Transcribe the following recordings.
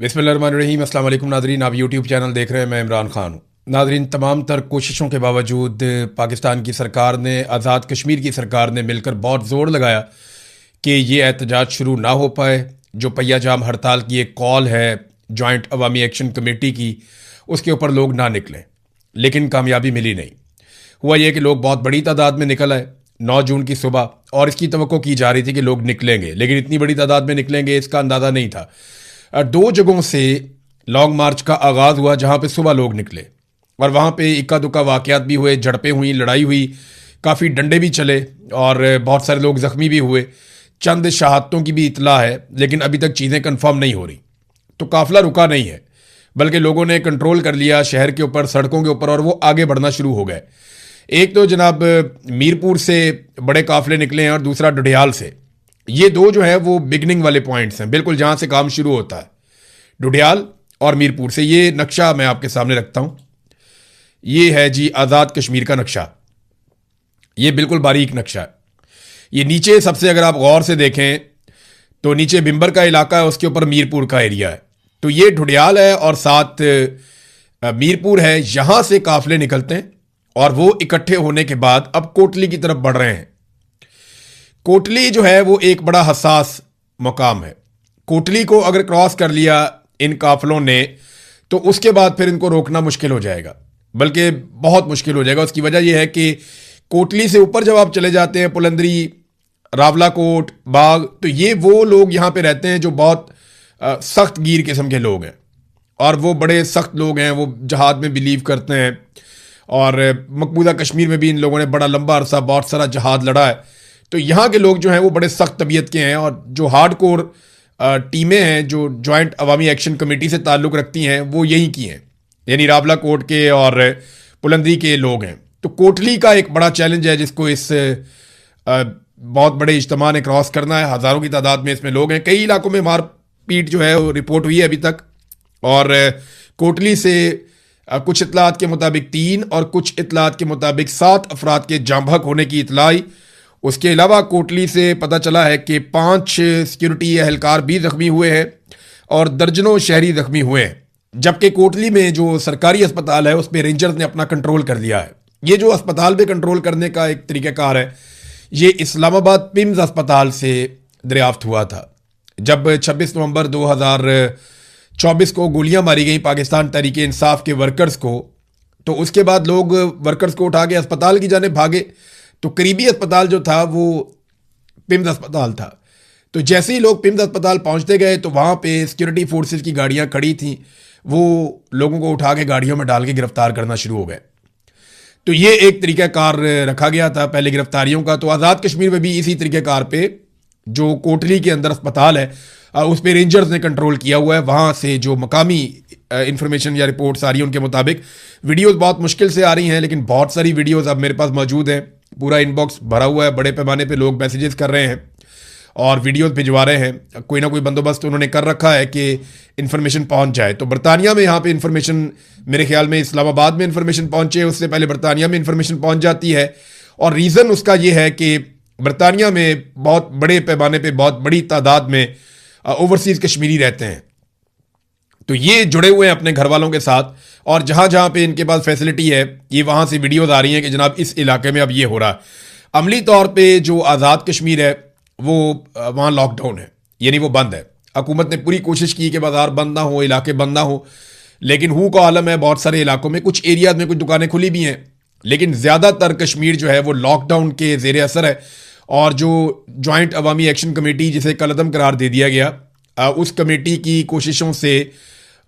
बिस्मिल्लाहिर्रहमानिर्रहीम। अस्सलाम वालेकुम नाज़रीन, आप यूट्यूब चैनल देख रहे हैं। मैं इमरान खान हूँ। नाज़रीन, तमाम तर कोशिशों के बावजूद पाकिस्तान की सरकार ने, आज़ाद कश्मीर की सरकार ने मिलकर बहुत ज़ोर लगाया कि ये एहतजाज शुरू ना हो पाए। जो पहिया जाम हड़ताल की एक कॉल है जॉइंट अवामी एक्शन कमेटी की, उसके ऊपर लोग ना निकले, लेकिन कामयाबी मिली नहीं। हुआ यह कि लोग बहुत बड़ी तादाद में निकल आए 9 जून की सुबह, और इसकी तवक्को की जा रही थी कि लोग निकलेंगे, लेकिन इतनी बड़ी तादाद में निकलेंगे इसका अंदाज़ा नहीं था। दो जगहों से लॉन्ग मार्च का आगाज़ हुआ जहां पे सुबह लोग निकले, और वहां पे इक्का दुक्का वाक़यात भी हुए, झड़पें हुई, लड़ाई हुई, काफ़ी डंडे भी चले और बहुत सारे लोग ज़ख्मी भी हुए। चंद शहादतों की भी इतला है, लेकिन अभी तक चीज़ें कन्फर्म नहीं हो रही। तो काफ़िला रुका नहीं है, बल्कि लोगों ने कंट्रोल कर लिया शहर के ऊपर, सड़कों के ऊपर, और वो आगे बढ़ना शुरू हो गए। एक तो जनाब मीरपुर से बड़े काफिले निकले हैं और दूसरा डुडियाल से। ये दो जो है वो बिगनिंग वाले पॉइंट्स हैं, बिल्कुल जहां से काम शुरू होता है, डुडियाल और मीरपुर से। ये नक्शा मैं आपके सामने रखता हूं। ये है जी आज़ाद कश्मीर का नक्शा। ये बिल्कुल बारीक नक्शा है। ये नीचे सबसे अगर आप गौर से देखें तो नीचे बिम्बर का इलाका है, उसके ऊपर मीरपुर का एरिया है। तो ये डुडियाल है और साथ मीरपुर है। यहां से काफिले निकलते हैं और वो इकट्ठे होने के बाद अब कोटली की तरफ बढ़ रहे हैं। कोटली जो है वो एक बड़ा हसास मुकाम है। कोटली को अगर क्रॉस कर लिया इन काफिलों ने तो उसके बाद फिर इनको रोकना मुश्किल हो जाएगा, बल्कि बहुत मुश्किल हो जाएगा। उसकी वजह यह है कि कोटली से ऊपर जब आप चले जाते हैं, पुलंदरी, रावलाकोट, बाग, तो ये वो लोग यहां पे रहते हैं जो बहुत सख्त गिर किस्म के लोग हैं, और वो बड़े सख्त लोग हैं। वो जहाद में बिलीव करते हैं, और मकबूजा कश्मीर में भी इन लोगों ने बड़ा लंबा अरसा बहुत सारा जहाद लड़ा है। तो यहाँ के लोग जो हैं वो बड़े सख्त तबीयत के हैं, और जो हार्ड कोर टीमें हैं जो जॉइंट अवामी एक्शन कमेटी से ताल्लुक़ रखती हैं वो यहीं की हैं, यानी रावला कोट के और पुलंदरी के लोग हैं। तो कोटली का एक बड़ा चैलेंज है जिसको इस बहुत बड़े इज्तिमा ने क्रॉस करना है। हज़ारों की तादाद में इसमें लोग हैं। कई इलाकों में मारपीट जो है वो रिपोर्ट हुई है अभी तक, और कोटली से कुछ इतलात के मुताबिक 3 और कुछ इतलात के मुताबिक 7 अफराद के जाम बहक होने की इतला आई। उसके अलावा कोटली से पता चला है कि 5 सिक्योरिटी एहलकार भी जख्मी हुए हैं और दर्जनों शहरी जख्मी हुए हैं। जबकि कोटली में जो सरकारी अस्पताल है उस पर रेंजर्स ने अपना कंट्रोल कर लिया है। ये जो अस्पताल पे कंट्रोल करने का एक तरीक़ाकार है, ये इस्लामाबाद पिम्स अस्पताल से दरियाफ्त हुआ था। जब 26 नवंबर 2024 को गोलियां मारी गई पाकिस्तान तहरीक इंसाफ के वर्कर्स को, तो उसके बाद लोग वर्कर्स को उठा के अस्पताल की जाने भागे। तो करीबी अस्पताल जो था वो पिम्स अस्पताल था। तो जैसे ही लोग पिम्स अस्पताल पहुंचते गए तो वहां पे सिक्योरिटी फोर्सेस की गाड़ियां खड़ी थीं, वो लोगों को उठा के गाड़ियों में डाल के गिरफ्तार करना शुरू हो गए। तो ये एक तरीक़ाकार रखा गया था पहले गिरफ्तारियों का। तो आज़ाद कश्मीर में भी इसी तरीक़ाकार पे जो कोटली के अंदर अस्पताल है उस पर रेंजर्स ने कंट्रोल किया हुआ है। वहाँ से जो मकामी इंफॉर्मेशन या रिपोर्ट्स आ रही हैं उनके मुताबिक वीडियोस बहुत मुश्किल से आ रही हैं, लेकिन बहुत सारी वीडियोस अब मेरे पास मौजूद हैं। पूरा इनबॉक्स भरा हुआ है, बड़े पैमाने पे लोग मैसेजेस कर रहे हैं और वीडियोस भिजवा रहे हैं। कोई ना कोई बंदोबस्त उन्होंने कर रखा है कि इन्फॉर्मेशन पहुंच जाए। तो बरतानिया में यहाँ पे इन्फॉर्मेशन, मेरे ख्याल में इस्लामाबाद में इन्फॉर्मेशन पहुंचे, उससे पहले बरतानिया में इन्फॉर्मेशन पहुंच जाती है। और रीज़न उसका ये है कि बरतानिया में बहुत बड़े पैमाने पर बहुत बड़ी तादाद में ओवरसीज कश्मीरी रहते हैं। तो ये जुड़े हुए हैं अपने घर वालों के साथ, और जहां जहां पे इनके पास फैसिलिटी है ये वहां से वीडियोस आ रही हैं कि जनाब इस इलाके में अब ये हो रहा है। अमली तौर पे जो आज़ाद कश्मीर है वो वहां लॉकडाउन है, यानी वो बंद है। हुकूमत ने पूरी कोशिश की कि बाजार बंद ना हो, इलाके बंद ना हो, लेकिन हु का आलम है। बहुत सारे इलाकों में, कुछ एरियाज में कुछ दुकानें खुली भी हैं, लेकिन ज़्यादातर कश्मीर जो है वो लॉकडाउन के ज़ेर असर है। और जो जॉइंट अवामी एक्शन कमेटी जिसे कलअदम करार दे दिया गया, उस कमेटी की कोशिशों से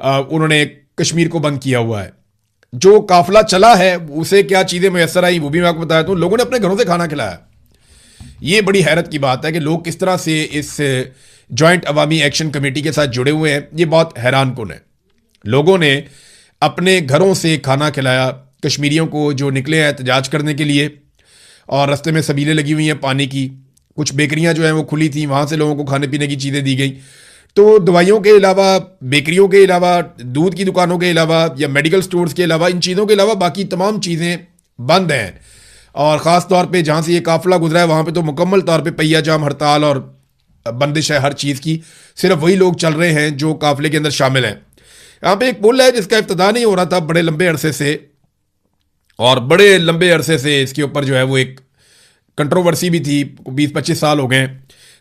उन्होंने कश्मीर को बंद किया हुआ है। जो काफिला चला है उसे क्या चीज़ें मैसर आई वो भी मैं आपको बताया। तो लोगों ने अपने घरों से खाना खिलाया। ये बड़ी हैरत की बात है कि लोग किस तरह से इस जॉइंट अवामी एक्शन कमेटी के साथ जुड़े हुए हैं। ये बहुत हैरान कुन है। लोगों ने अपने घरों से खाना खिलाया कश्मीरियों को जो निकले हैं एहतजाज करने के लिए, और रास्ते में सबीलें लगी हुई हैं पानी की। कुछ बेकरियां जो हैं वो खुली थी, वहां से लोगों को खाने पीने की चीज़ें दी गई। तो दवाइयों के अलावा, बेकरियों के अलावा, दूध की दुकानों के अलावा या मेडिकल स्टोर्स के अलावा, इन चीज़ों के अलावा बाकी तमाम चीज़ें बंद हैं। और ख़ास तौर पे जहाँ से ये काफ़िला गुजरा है वहाँ पे तो मुकम्मल तौर पे पहिया जाम हड़ताल और बंदिश है हर चीज़ की, सिर्फ वही लोग चल रहे हैं जो काफिले के अंदर शामिल हैं। यहाँ पे एक पुल है जिसका इब्तिदा नहीं हो रहा था बड़े लंबे अरसे से, और बड़े लंबे अरसे से इसके ऊपर जो है वो एक कंट्रोवर्सी भी थी, 20-25 साल हो गए।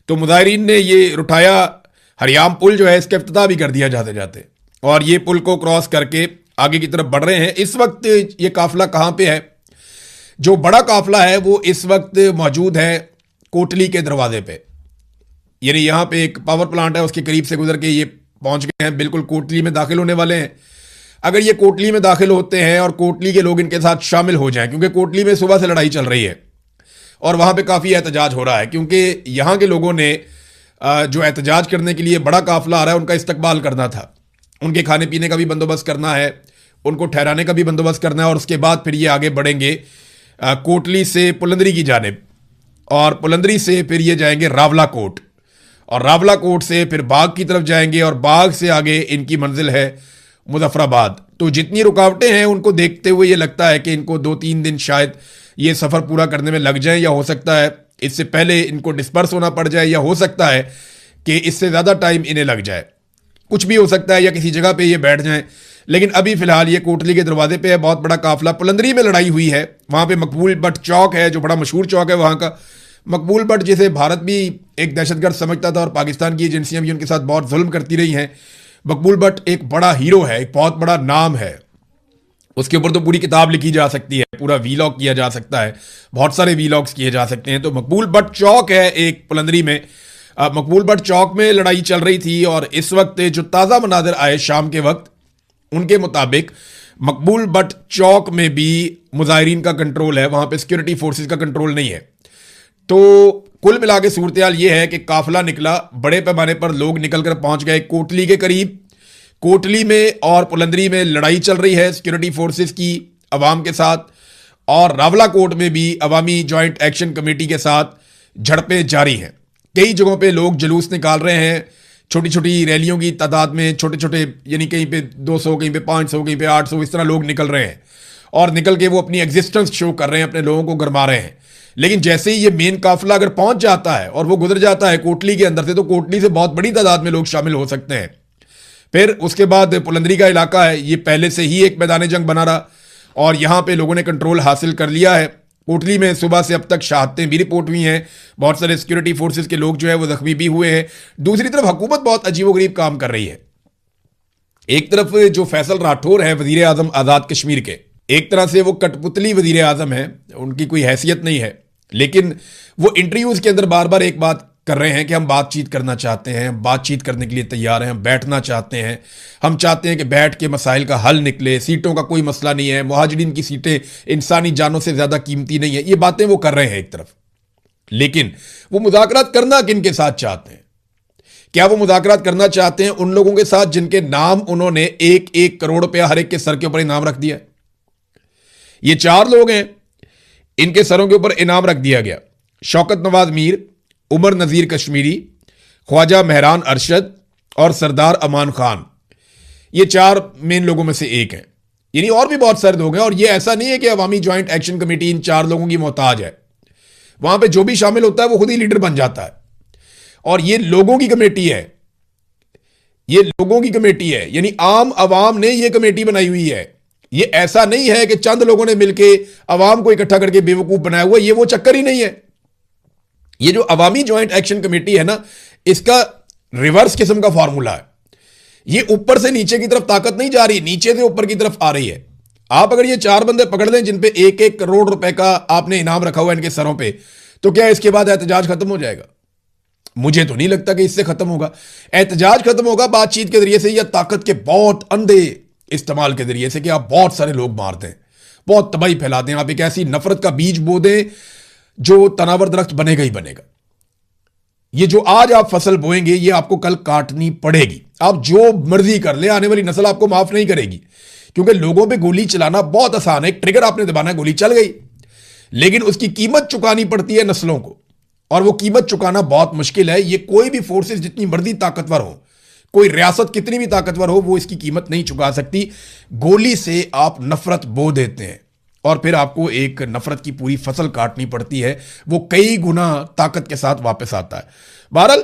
तो मुजाहिरीन ने ये उठाया, हरियाम पुल जो है इसका इफ्तिताह भी कर दिया जाते जाते, और ये पुल को क्रॉस करके आगे की तरफ बढ़ रहे हैं। इस वक्त ये काफिला कहाँ पे है? जो बड़ा काफिला है वो इस वक्त मौजूद है कोटली के दरवाजे पे, यानी यहाँ पे एक पावर प्लांट है, उसके करीब से गुजर के ये पहुंच गए हैं, बिल्कुल कोटली में दाखिल होने वाले हैं। अगर ये कोटली में दाखिल होते हैं और कोटली के लोग इनके साथ शामिल हो जाएं, क्योंकि कोटली में सुबह से लड़ाई चल रही है और वहां पे काफ़ी एहतजाज हो रहा है, क्योंकि यहाँ के लोगों ने जो एहतजाज करने के लिए बड़ा काफिला आ रहा है उनका इस्तकबाल करना था, उनके खाने पीने का भी बंदोबस्त करना है, उनको ठहराने का भी बंदोबस्त करना है, और उसके बाद फिर ये आगे बढ़ेंगे कोटली से पुलंदरी की जानिब, और पुलंदरी से फिर ये जाएंगे रावला कोट, और रावला कोट से फिर बाग की तरफ जाएंगे, और बाग से आगे इनकी मंजिल है मुजफ्फराबाद। तो जितनी रुकावटें हैं उनको देखते हुए ये लगता है कि इनको 2-3 दिन शायद ये सफ़र पूरा करने में लग जाए, या हो सकता है इससे पहले इनको डिस्पर्स होना पड़ जाए, या हो सकता है कि इससे ज़्यादा टाइम इन्हें लग जाए, कुछ भी हो सकता है, या किसी जगह पे ये बैठ जाएं। लेकिन अभी फिलहाल ये कोटली के दरवाजे पे है बहुत बड़ा काफिला। पुलंदरी में लड़ाई हुई है, वहाँ पे मकबूल भट्ट चौक है जो बड़ा मशहूर चौक है वहाँ का। मकबूल भट्ट जिसे भारत भी एक दहशतगर्द समझता था और पाकिस्तान की एजेंसियां भी उनके साथ बहुत जुल्म करती रही हैं। मकबूल भट्ट एक बड़ा हीरो है, एक बहुत बड़ा नाम है, उसके ऊपर तो पूरी किताब लिखी जा सकती है, पूरा वीलॉग किया जा सकता है, बहुत सारे वीलॉग्स किए जा सकते हैं। तो मकबूल भट्ट चौक है एक पुलंदरी में, मकबूल भट्ट चौक में लड़ाई चल रही थी, और इस वक्त जो ताज़ा मनाजिर आए शाम के वक्त उनके मुताबिक मकबूल भट्ट चौक में भी मुजाहिरीन का कंट्रोल है, वहां पे सिक्योरिटी फोर्सेस का कंट्रोल नहीं है। तो कुल मिला के सूरत हाल ये है कि काफिला निकला, बड़े पैमाने पर लोग निकलकर पहुंच गए कोटली के करीब। कोटली में और पुलंदरी में लड़ाई चल रही है सिक्योरिटी फोर्सेस की अवाम के साथ, और रावला कोट में भी अवामी जॉइंट एक्शन कमेटी के साथ झड़पें जारी हैं। कई जगहों पे लोग जुलूस निकाल रहे हैं, छोटी छोटी रैलियों की तादाद में, छोटे छोटे, यानी कहीं पे 200, कहीं पे 500, कहीं पे 800, इस तरह लोग निकल रहे हैं, और निकल के वो अपनी एग्जिस्टेंस शो कर रहे हैं, अपने लोगों को गरमा रहे हैं। लेकिन जैसे ही ये मेन काफिला अगर पहुंच जाता है और वो गुजर जाता है कोटली के अंदर से, तो कोटली से बहुत बड़ी तादाद में लोग शामिल हो सकते हैं। फिर उसके बाद पुलंदरी का इलाका है, ये पहले से ही एक मैदान जंग बना रहा, और यहाँ पे लोगों ने कंट्रोल हासिल कर लिया है। कोटली में सुबह से अब तक शहादतें भी रिपोर्ट हुई हैं, बहुत सारे सिक्योरिटी फोर्सेस के लोग जो है वो जख्मी भी हुए हैं। दूसरी तरफ हुकूमत बहुत अजीबोगरीब काम कर रही है। एक तरफ जो फैसल राठौर है वजीर आजम आज़ाद कश्मीर के, एक तरह से वो कठपुतली वजीर आजम है, उनकी कोई हैसियत नहीं है, लेकिन वो इंटरव्यूज के अंदर बार बार एक बात कर रहे हैं कि हम बातचीत करना चाहते हैं, बातचीत करने के लिए तैयार हैं, हम बैठना चाहते हैं, हम चाहते हैं कि बैठ के मसाइल का हल निकले, सीटों का कोई मसला नहीं है, मुहाजिरीन की सीटें इंसानी जानों से ज़्यादा कीमती नहीं है, ये बातें वो कर रहे हैं एक तरफ। लेकिन वो मुज़ाकरात करना किन के साथ चाहते हैं? क्या वो मुज़ाकरात करना चाहते हैं उन लोगों के साथ जिनके नाम उन्होंने 1-1 करोड़ रुपया हर एक के सर के ऊपर इनाम रख दिया? ये 4 लोग हैं, इनके सरों के ऊपर इनाम रख दिया गया। शौकत नवाज मीर, उमर नज़ीर कश्मीरी, ख्वाजा मेहरान अरशद और सरदार अमान खान, ये 4 मेन लोगों में से एक हैं। यानी और भी बहुत सारे लोग हैं, और ये ऐसा नहीं है कि अवामी जॉइंट एक्शन कमेटी इन 4 लोगों की मोहताज है। वहां पे जो भी शामिल होता है वो खुद ही लीडर बन जाता है, और ये लोगों की कमेटी है, ये लोगों की कमेटी है, यानी आम अवाम ने ये कमेटी बनाई हुई है। ये ऐसा नहीं है कि चंद लोगों ने मिलकर अवाम को इकट्ठा करके बेवकूफ बनाया हुआ, ये वो चक्कर ही नहीं है। ये जो अवामी जॉइंट एक्शन कमेटी है ना, इसका रिवर्स किस्म का फॉर्मूला है। ये ऊपर से नीचे की तरफ ताकत नहीं जा रही, नीचे से ऊपर की तरफ आ रही है। आप अगर ये 4 बंदे पकड़ लें जिन पे 1-1 करोड़ रुपए का आपने इनाम रखा हुआ है इनके सरों पे, तो क्या इसके बाद एहतजाज खत्म हो जाएगा? मुझे तो नहीं लगता कि इससे खत्म होगा। एहतजाज खत्म होगा बातचीत के जरिए से, या ताकत के बहुत अंधे इस्तेमाल के जरिए से, कि आप बहुत सारे लोग मार दें, बहुत तबाही फैला दें, आप एक ऐसी नफरत का बीज बो दें जो तनावर दरख्त बनेगा ही बनेगा। ये जो आज आप फसल बोएंगे ये आपको कल काटनी पड़ेगी। आप जो मर्जी कर ले, आने वाली नस्ल आपको माफ नहीं करेगी, क्योंकि लोगों पे गोली चलाना बहुत आसान है, एक ट्रिगर आपने दबाना, गोली चल गई, लेकिन उसकी कीमत चुकानी पड़ती है नस्लों को, और वो कीमत चुकाना बहुत मुश्किल है। ये कोई भी फोर्सेस जितनी मर्जी ताकतवर हो, कोई रियासत कितनी भी ताकतवर हो, वो इसकी कीमत नहीं चुका सकती। गोली से आप नफरत बो देते हैं और फिर आपको एक नफरत की पूरी फसल काटनी पड़ती है, वो कई गुना ताकत के साथ वापस आता है। बहरहाल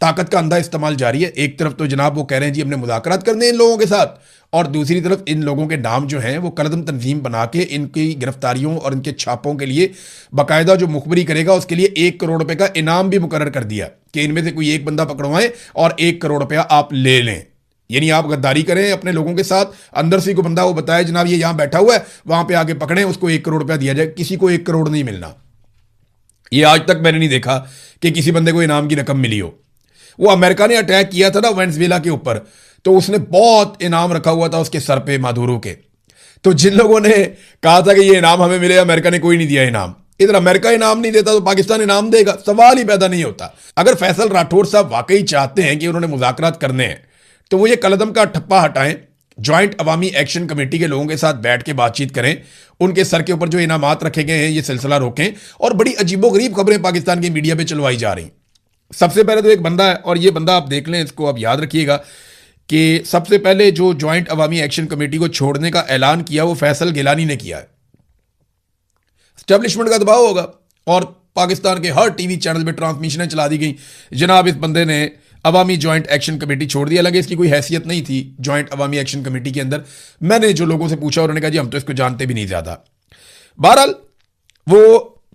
ताकत का अंधा इस्तेमाल जारी है। एक तरफ तो जनाब वो कह रहे हैं जी हमने मुज़ाकरात करने इन लोगों के साथ, और दूसरी तरफ इन लोगों के नाम जो हैं वो कलदम तंजीम बना के इनकी गिरफ्तारियों और इनके छापों के लिए बाकायदा जो मुखबरी करेगा उसके लिए 1 करोड़ रुपए का इनाम भी मुकर्रर कर दिया कि इनमें से कोई एक बंदा पकड़वाएं और 1 करोड़ रुपया आप ले लें। यानी आप गद्दारी करें अपने लोगों के साथ, अंदर से कोई बंदा वो बताए जनाब ये यहां बैठा हुआ है, वहां पे आके पकड़ें, उसको 1 करोड़ रुपया दिया जाए। किसी को 1 करोड़ नहीं मिलना। ये आज तक मैंने नहीं देखा कि किसी बंदे को इनाम की रकम मिली हो। वो अमेरिका ने अटैक किया था ना वेनेजुएला के ऊपर, तो उसने बहुत इनाम रखा हुआ था उसके सर पे मादुरो के। तो जिन लोगों ने कहा था कि ये इनाम हमें मिले, अमेरिका ने कोई नहीं दिया इनाम। इधर अमेरिका इनाम नहीं देता तो पाकिस्तान इनाम देगा? सवाल ही पैदा नहीं होता। अगर फैसल राठौर साहब वाकई चाहते हैं कि उन्होंने मुज़ाकरात करने हैं तो वो ये कलदम का ठप्पा हटाएं, ज्वाइंट अवामी एक्शन कमेटी के लोगों के साथ बैठ के बातचीत करें, उनके सर के ऊपर जो इनामात रखे गए हैं ये सिलसिला रोकें। और बड़ी अजीबोगरीब खबरें पाकिस्तान की मीडिया पे चलवाई जा रही। सबसे पहले तो एक बंदा है, और ये बंदा आप देख लें, इसको आप याद रखिएगा कि सबसे पहले जो ज्वाइंट अवामी एक्शन कमेटी को छोड़ने का ऐलान किया वो फैसल गिलानी ने किया है। एस्टेब्लिशमेंट का दबाव होगा और पाकिस्तान के हर टीवी चैनल पे ट्रांसमिशनें चला दी गई, जनाब इस बंदे ने अवामी ज्वाइंट एक्शन कमेटी छोड़ दी। हालांकि इसकी कोई हैसियत नहीं थी ज्वाइंट अवामी एक्शन कमेटी के अंदर। मैंने जो लोगों से पूछा उन्होंने कहा जी हम तो इसको जानते भी नहीं ज्यादा। बहरहाल वो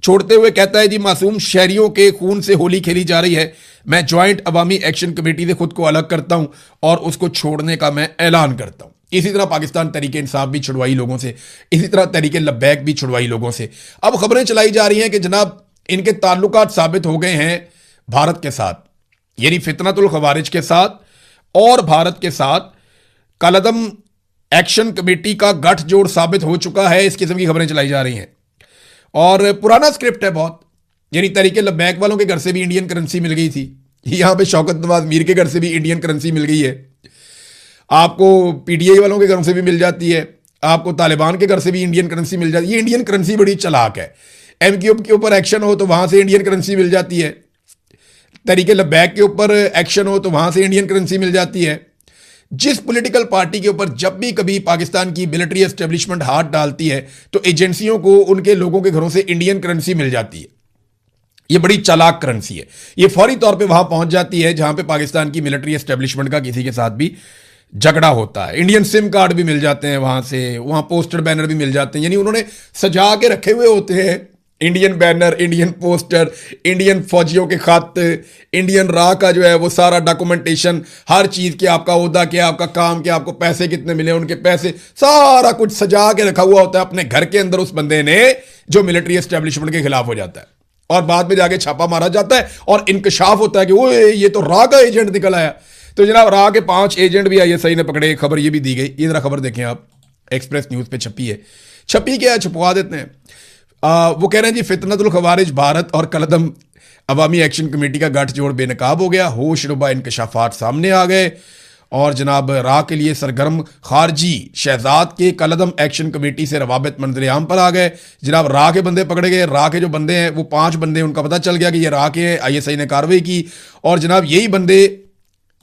छोड़ते हुए कहता है जी मासूम शहरियों के खून से होली खेली जा रही है, मैं ज्वाइंट अवामी एक्शन कमेटी से खुद को अलग करता हूं और उसको छोड़ने का मैं ऐलान करता हूं। इसी तरह पाकिस्तान तहरीक इंसाफ भी छुड़वाई लोगों से, इसी तरह तहरीक लब्बैक भी छुड़वाई लोगों से। अब खबरें चलाई जा रही हैं कि जनाब इनके ताल्लुकात साबित हो गए हैं भारत के साथ, यानी फितनतुल खवारिज के साथ और भारत के साथ कलदम एक्शन कमेटी का गठजोड़ साबित हो चुका है। इस किस्म की खबरें चलाई जा रही हैं और पुराना स्क्रिप्ट है बहुत। यानी तहरीक लब्बैक वालों के घर से भी इंडियन करेंसी मिल गई थी, यहां पे शौकत नवाज मीर के घर से भी इंडियन करेंसी मिल गई है, आपको पीटीआई वालों के घर से भी मिल जाती है, आपको तालिबान के घर से भी इंडियन करेंसी मिल जाती है। ये इंडियन करेंसी बड़ी चालाक है। एमक्यूएम के ऊपर एक्शन हो तो वहां से इंडियन करेंसी मिल जाती है, तहरीक लब्बैक के ऊपर एक्शन हो तो वहां से इंडियन करेंसी मिल जाती है। जिस पॉलिटिकल पार्टी के ऊपर जब भी कभी पाकिस्तान की मिलिट्री एस्टेब्लिशमेंट हाथ डालती है तो एजेंसियों को उनके लोगों के घरों से इंडियन करेंसी मिल जाती है। ये बड़ी चालाक करेंसी है, ये फौरी तौर पे वहां पहुंच जाती है जहां पे पाकिस्तान की मिलिट्री एस्टेब्लिशमेंट का किसी के साथ भी झगड़ा होता है। इंडियन सिम कार्ड भी मिल जाते हैं वहां से, वहां पोस्टर बैनर भी मिल जाते हैं। यानी उन्होंने सजा के रखे हुए होते हैं Indian banner, Indian poster, Indian फौजियों के खत, इंडियन राह का जो है वो सारा डॉक्यूमेंटेशन, हर चीज के आपका ओहदा क्या, आपका काम क्या, आपको पैसे कितने मिले, उनके पैसे, सारा कुछ सजा के रखा हुआ होता है अपने घर के अंदर उस बंदे ने जो मिलिट्री एस्टेब्लिशमेंट के खिलाफ हो जाता है। और बाद में जाके छापा मारा जाता है और इंकशाफ होता है कि ओए ये तो राह का एजेंट निकल आया। तो जनाब राह के 5 एजेंट भी आईएसआई ने पकड़े। खबर ये भी दी गई, ये जरा खबर देखें आप, एक्सप्रेस न्यूज पे छपी है। छपी क्या है, छपवा देते हैं। वो कह रहे हैं जी फितनतुल खवारिज भारत और कलदम अवामी एक्शन कमेटी का गठजोड़ बेनकाब हो गया, होश रुबा इंकशाफात सामने आ गए और जनाब राह के लिए सरगर्म खारजी शहजाद के कलदम एक्शन कमेटी से रवाबित मंजर आम पर आ गए। जनाब राह के बंदे पकड़े गए। राह के जो बंदे हैं वो 5 बंदे, उनका पता चल गया कि ये राह के हैं, आईएसआई ने कार्रवाई की। और जनाब यही बंदे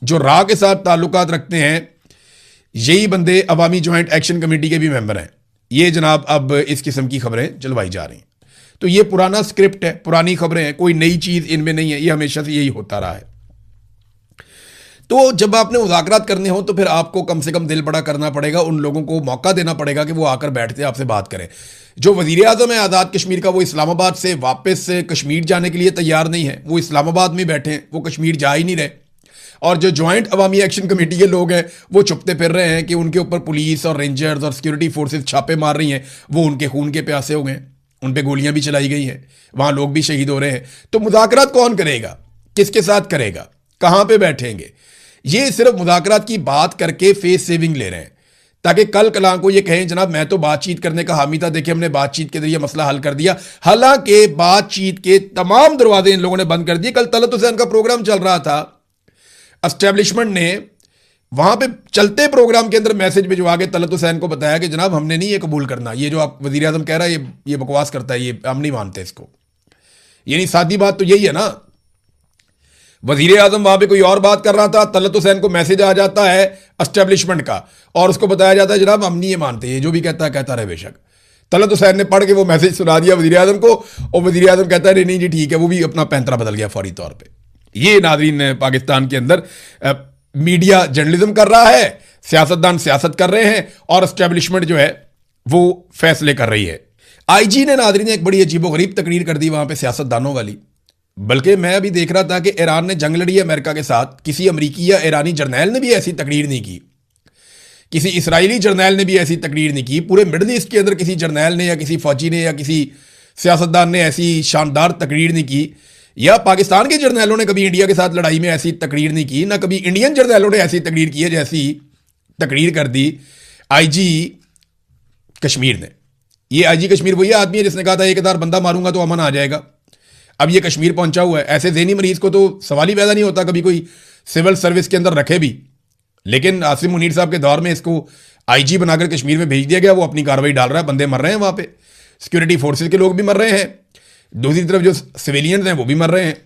जो राह के साथ ताल्लुकात रखते हैं, यही बंदे अवामी ज्वाइंट एक्शन कमेटी के भी मेंबर हैं। ये जनाब अब इस किस्म की खबरें चलवाई जा रही हैं। तो ये पुराना स्क्रिप्ट है, पुरानी खबरें हैं, कोई नई चीज इनमें नहीं है, ये हमेशा से यही होता रहा है। तो जब आपने मुज़ाकरात करने हो तो फिर आपको कम से कम दिल बड़ा करना पड़ेगा, उन लोगों को मौका देना पड़ेगा कि वो आकर बैठते आपसे बात करें। जो वजीर आज़म है आज़ाद कश्मीर का, वो इस्लामाबाद से वापस कश्मीर जाने के लिए तैयार नहीं है, वो इस्लामाबाद में बैठे हैं, वो कश्मीर जा ही नहीं रहे। और जो ज्वाइंट अवामी एक्शन कमेटी के लोग हैं वो छुपते फिर रहे हैं कि उनके ऊपर पुलिस और रेंजर्स और सिक्योरिटी फोर्सेस छापे मार रही हैं, वो उनके खून के प्यासे हो गए, उन पे गोलियां भी चलाई गई हैं, वहां लोग भी शहीद हो रहे हैं। तो मुज़ाकरात कौन करेगा, किसके साथ करेगा, कहां पे बैठेंगे? ये सिर्फ मुज़ाकरात की बात करके फेस सेविंग ले रहे हैं ताकि कल कलां को ये कहें जनाब मैं तो बातचीत करने का हामी था, देखिए हमने बातचीत के जरिए मसला हल कर दिया। हालांकि बातचीत के तमाम दरवाजे इन लोगों ने बंद कर दिए। कल तलत हुसैन का प्रोग्राम चल रहा था, एस्टेब्लिशमेंट ने वहां पे चलते प्रोग्राम के अंदर मैसेज भिजवा के तलत हुसैन को बताया कि जनाब हमने नहीं ये कबूल करना, ये जो आप वजीर आजम कह रहा है ये बकवास करता है, ये हम नहीं मानते इसको। यानी सादी बात तो यही है ना, वजीर आजम वहां पे कोई और बात कर रहा था, तलत हुसैन को मैसेज आ जाता है एस्टेब्लिशमेंट का और उसको बताया जाता है जनाब हम नहीं ये मानते, ये जो भी कहता है कहता रहे बेशक। तलत हुसैन ने पढ़ के वो मैसेज सुना दिया वजीर आजम को और वजीर आजम कहता है नहीं जी ठीक है, वो भी अपना पैंतरा बदल गया फौरी तौर पर। ये नाज़रीन पाकिस्तान के अंदर मीडिया जर्नलिज्म कर रहा है, सियासतदान सियासत कर रहे हैं और एस्टेब्लिशमेंट जो है वो फैसले कर रही है। आईजी ने नाज़रीन एक बड़ी अजीबोगरीब तकरीर कर दी वहां पे सियासतदानों वाली। बल्कि मैं अभी देख रहा था कि ईरान ने जंग लड़ी है अमेरिका के साथ, किसी अमरीकी या ईरानी जर्नैल ने भी ऐसी तकरीर नहीं की, किसी इसराइली जर्नैल ने भी ऐसी तकरीर नहीं की, पूरे मिडल ईस्ट के अंदर किसी जर्नैल ने या किसी फौजी ने या किसी सियासतदान ने ऐसी शानदार तकरीर नहीं की, या पाकिस्तान के जर्नैलों ने कभी इंडिया के साथ लड़ाई में ऐसी तकरीर नहीं की, ना कभी इंडियन जर्नैलों ने ऐसी तकरीर की है जैसी तकरीर कर दी आईजी कश्मीर ने। ये आईजी कश्मीर वही आदमी है जिसने कहा था 1000 बंदा मारूंगा तो अमन आ जाएगा। अब ये कश्मीर पहुंचा हुआ है। ऐसे ज़हनी मरीज को तो सवाल ही पैदा नहीं होता कभी कोई सिविल सर्विस के अंदर रखे भी, लेकिन आसिम मुनीर साहब के दौर में इसको आईजी बनाकर कश्मीर में भेज दिया गया। वो अपनी कार्रवाई डाल रहा है, बंदे मर रहे हैं वहां पे, सिक्योरिटी फोर्सेज के लोग भी मर रहे हैं, दूसरी तरफ जो सिविलियंस हैं वो भी मर रहे हैं।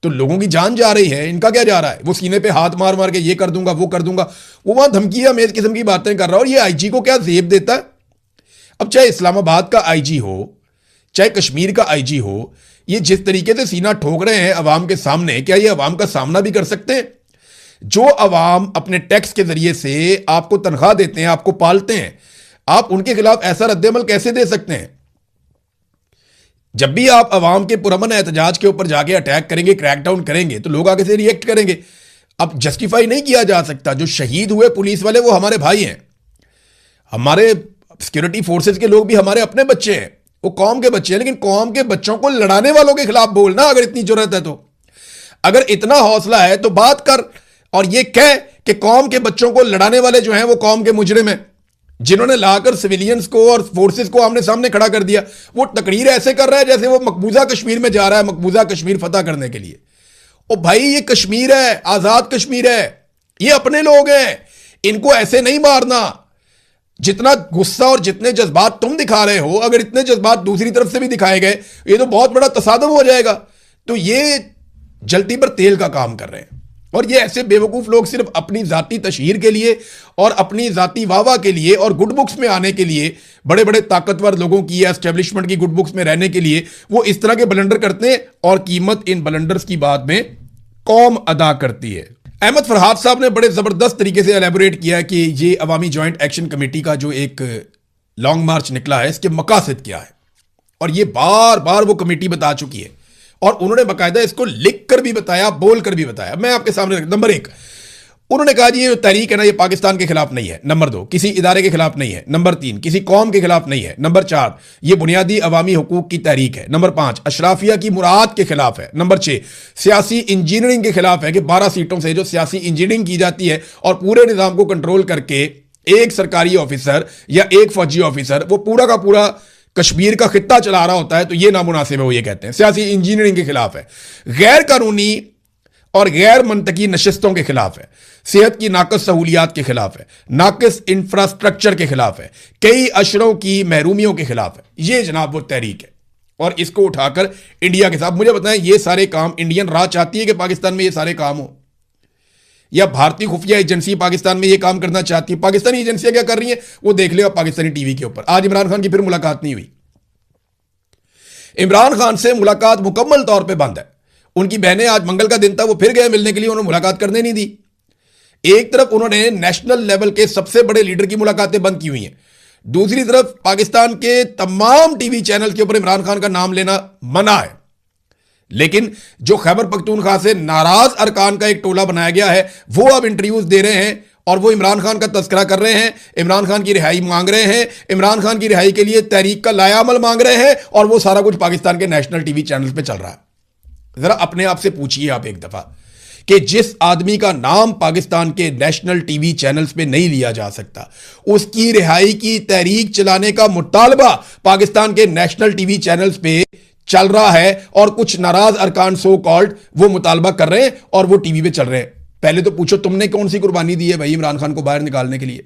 तो लोगों की जान जा रही है, इनका क्या जा रहा है? वो सीने पे हाथ मार मार के ये कर दूंगा वो कर दूंगा, वो वहां धमकियां मेज किस्म की बातें कर रहा है। और ये आईजी को क्या जेब देता है? अब चाहे इस्लामाबाद का आईजी हो, चाहे कश्मीर का आईजी हो, ये जिस तरीके से सीना ठोक रहे हैं अवाम के सामने, क्या ये अवाम का सामना भी कर सकते हैं? जो अवाम अपने टैक्स के जरिए से आपको तनख्वाह देते हैं, आपको पालते हैं, आप उनके खिलाफ ऐसा रद्देमल कैसे दे सकते हैं? जब भी आप अवाम के पुरअमन एहतजाज के ऊपर जाके अटैक करेंगे, क्रैकडाउन करेंगे, तो लोग आगे से रिएक्ट करेंगे। अब जस्टिफाई नहीं किया जा सकता, जो शहीद हुए पुलिस वाले वो हमारे भाई हैं, हमारे सिक्योरिटी फोर्सेज के लोग भी हमारे अपने बच्चे हैं, वो कौम के बच्चे हैं, लेकिन कौम के बच्चों को लड़ाने वालों के खिलाफ बोलना, अगर इतनी जरूरत है तो, अगर इतना हौसला है तो बात कर और ये कह कि कौम के बच्चों को लड़ाने वाले जो हैं वो कौम के मुजरिम हैं, जिन्होंने लाकर सिविलियंस को और फोर्सेस को आमने सामने खड़ा कर दिया। वो तकरीर ऐसे कर रहा है जैसे वो मकबूजा कश्मीर में जा रहा है, मकबूजा कश्मीर फतह करने के लिए। ओ भाई, ये कश्मीर है, आजाद कश्मीर है, ये अपने लोग हैं, इनको ऐसे नहीं मारना। जितना गुस्सा और जितने जज्बात तुम दिखा रहे हो, अगर इतने जज्बात दूसरी तरफ से भी दिखाए गए, ये तो बहुत बड़ा तसादम हो जाएगा। तो ये जल्दी पर तेल का काम कर रहे हैं। और ये ऐसे बेवकूफ लोग सिर्फ अपनी जाती तशहीर के लिए और अपनी जाती वाहवाह के लिए और गुड बुक्स में आने के लिए, बड़े बड़े ताकतवर लोगों की या एस्टेब्लिशमेंट की गुड बुक्स में रहने के लिए वो इस तरह के ब्लंडर करते हैं, और कीमत इन ब्लंडर्स की बाद में कौम अदा करती है। अहमद फरहाद साहब ने बड़े ज़बरदस्त तरीके से एलेबोरेट किया कि ये अवामी जॉइंट एक्शन कमेटी का जो एक लॉन्ग मार्च निकला है, इसके मकासद क्या है। और ये बार बार वो कमेटी बता चुकी है, और उन्होंने बाकायदा इसको लिख कर भी बताया, बोल कर भी बताया। मैं आपके सामने नंबर 1, उन्होंने कहा जी ये तहरीक है ना, ये पाकिस्तान के खिलाफ नहीं है। नंबर 2, किसी इदारे के खिलाफ नहीं है। नंबर 3, किसी कौम के खिलाफ नहीं है। नंबर 4, ये बुनियादी अवामी हुकूक की तहरीक है। नंबर 5, अशराफिया की मुराद के खिलाफ है। नंबर 6, सियासी इंजीनियरिंग के खिलाफ है कि 12 सीटों से जो सियासी इंजीनियरिंग की जाती है और पूरे निज़ाम को कंट्रोल करके एक सरकारी ऑफिसर या एक फौजी ऑफिसर वो पूरा का पूरा कश्मीर का खित्ता चला रहा होता है, तो ये नामुनासिब है। वो ये कहते हैं सियासी इंजीनियरिंग के खिलाफ है, गैर कानूनी और गैर मंतकी नशिस्तों के खिलाफ है, सेहत की नाकस सहूलियात के खिलाफ है, नाकस इंफ्रास्ट्रक्चर के खिलाफ है, कई अशरों की महरूमियों के खिलाफ है। ये जनाब वो तहरीक है, और इसको उठाकर इंडिया के साथ, मुझे बताएं ये सारे काम इंडियन राह चाहती है कि पाकिस्तान में ये सारे काम हो, या भारतीय खुफिया एजेंसी पाकिस्तान में ये काम करना चाहती है? पाकिस्तानी एजेंसियां क्या कर रही हैं वो देख लिया पाकिस्तानी टीवी के ऊपर। आज इमरान खान की फिर मुलाकात नहीं हुई, इमरान खान से मुलाकात मुकम्मल तौर पे बंद है। उनकी बहनें, आज मंगल का दिन था, वो फिर गए मिलने के लिए, उन्होंने मुलाकात करने नहीं दी। एक तरफ उन्होंने नेशनल लेवल के सबसे बड़े लीडर की मुलाकातें बंद की हुई हैं, दूसरी तरफ पाकिस्तान के तमाम टीवी चैनल के ऊपर इमरान खान का नाम लेना मना है। लेकिन जो खैबर पख्तूनख्वा से नाराज अरकान का एक टोला बनाया गया है, वो अब इंटरव्यूज दे रहे हैं और वो इमरान खान का तस्करा कर रहे हैं, इमरान खान की रिहाई मांग रहे हैं, इमरान खान की रिहाई के लिए तहरीक का लायामल मांग रहे हैं, और वो सारा कुछ पाकिस्तान के नेशनल टीवी चैनल्स पे चल रहा है। जरा अपने आप से पूछिए आप एक दफा कि जिस आदमी का नाम पाकिस्तान के नेशनल टीवी चैनल्स पे नहीं लिया जा सकता, उसकी रिहाई की तहरीक चलाने का मुतालबा पाकिस्तान के नेशनल टीवी चैनल्स पे चल रहा है, और कुछ नाराज अरकान सो कॉल्ड वो मुतालबा कर रहे हैं और वो टीवी पे चल रहे हैं। पहले तो पूछो तुमने कौन सी कुर्बानी दी है भाई इमरान खान को बाहर निकालने के लिए?